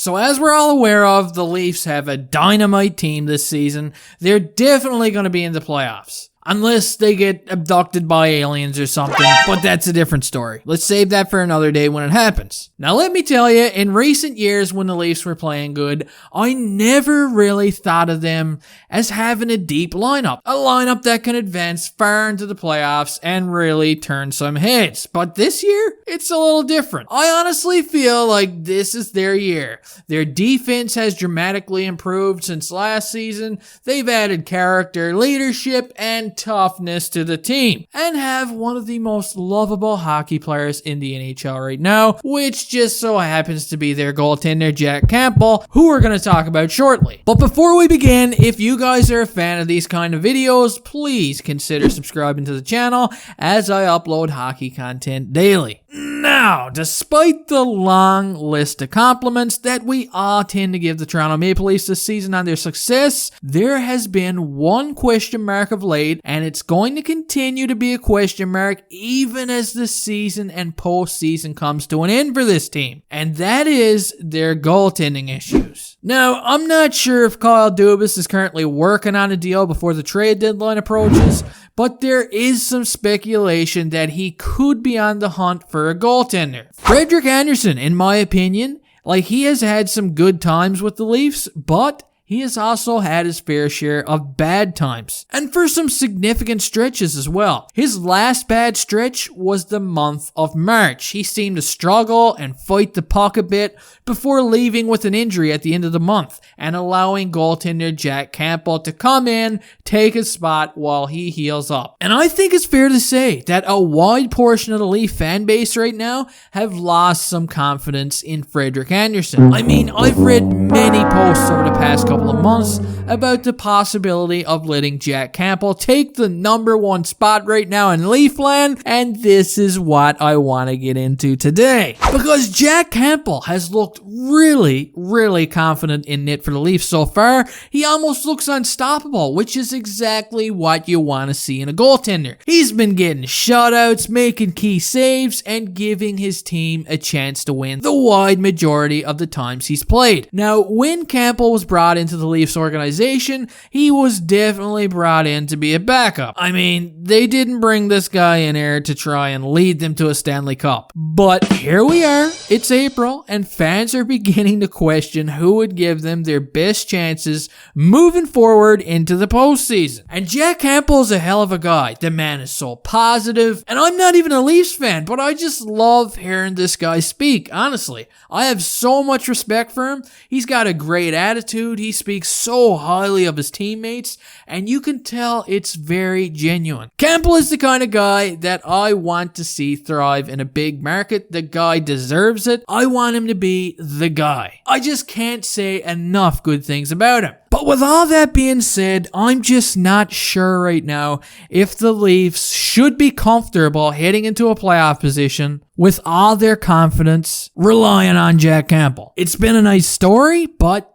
So as we're all aware of, the Leafs have a dynamite team this season. They're definitely going to be in the playoffs. Unless they get abducted by aliens or something, but that's a different story. Let's save that for another day when it happens. Now let me tell you, in recent years when the Leafs were playing good, I never really thought of them as having a deep lineup. A lineup that can advance far into the playoffs and really turn some heads. But this year, it's a little different. I honestly feel like this is their year. Their defense has dramatically improved since last season. They've added character, leadership, and toughness to the team, and have one of the most lovable hockey players in the NHL right now, which just so happens to be their goaltender, Jack Campbell, who we're going to talk about shortly. But before we begin, if you guys are a fan of these kind of videos, please consider subscribing to the channel as I upload hockey content daily. Now, despite the long list of compliments that we all tend to give the Toronto Maple Leafs this season on their success, there has been one question mark of late, and it's going to continue to be a question mark even as the season and postseason comes to an end for this team, and that is their goaltending issues. Now, I'm not sure if Kyle Dubas is currently working on a deal before the trade deadline approaches, but there is some speculation that he could be on the hunt for a goaltender. Frederick Anderson, in my opinion, he has had some good times with the Leafs, but he has also had his fair share of bad times, and for some significant stretches as well. His last bad stretch was the month of March. He seemed to struggle and fight the puck a bit before leaving with an injury at the end of the month and allowing goaltender Jack Campbell to come in, take his spot while he heals up. And I think it's fair to say that a wide portion of the Leaf fan base right now have lost some confidence in Frederick Anderson. I mean, I've read many posts over the past couple of months about the possibility of letting Jack Campbell take the number one spot right now in Leafland, and this is what I want to get into today. Because Jack Campbell has looked really confident in it for the Leafs so far. He almost looks unstoppable, which is exactly what you want to see in a goaltender. He's been getting shutouts, making key saves, and giving his team a chance to win the wide majority of the times he's played. Now, when Campbell was brought into the Leafs organization, he was definitely brought in to be a backup. I mean, they didn't bring this guy in here to try and lead them to a Stanley Cup. But here we are, it's April, and fans are beginning to question who would give them their best chances moving forward into the postseason. And Jack Campbell is a hell of a guy. The man is so positive, and I'm not even a Leafs fan, but I just love hearing this guy speak, honestly. I have so much respect for him. He's got a great attitude. He speaks so highly of his teammates, and you can tell it's very genuine. Campbell is the kind of guy that I want to see thrive in a big market. The guy deserves it. I want him to be the guy. I just can't say enough good things about him. But with all that being said, I'm just not sure right now if the Leafs should be comfortable heading into a playoff position with all their confidence relying on Jack Campbell. It's been a nice story, but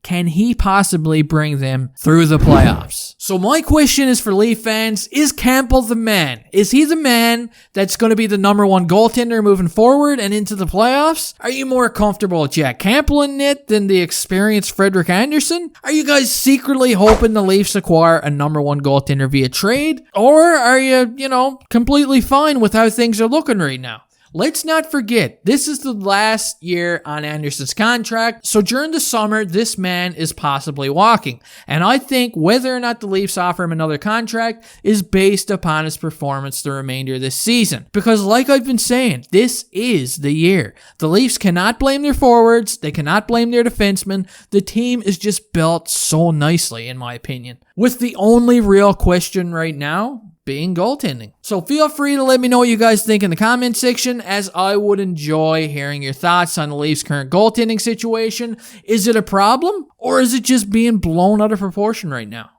can he possibly bring them through the playoffs? So my question is for Leaf fans, is Campbell the man? Is he the man that's going to be the number one goaltender moving forward and into the playoffs? Are you more comfortable with Jack Campbell in it than the experienced Frederick Anderson? Are you guys secretly hoping the Leafs acquire a number one goaltender via trade? Or are you, completely fine with how things are looking right now? Let's not forget, this is the last year on Anderson's contract, so during the summer, this man is possibly walking. And I think whether or not the Leafs offer him another contract is based upon his performance the remainder of this season. Because like I've been saying, this is the year. The Leafs cannot blame their forwards, they cannot blame their defensemen. The team is just built so nicely, in my opinion. With the only real question right now being goaltending. So feel free to let me know what you guys think in the comment section, as I would enjoy hearing your thoughts on the Leafs' current goaltending situation. Is it a problem, or is it just being blown out of proportion right now?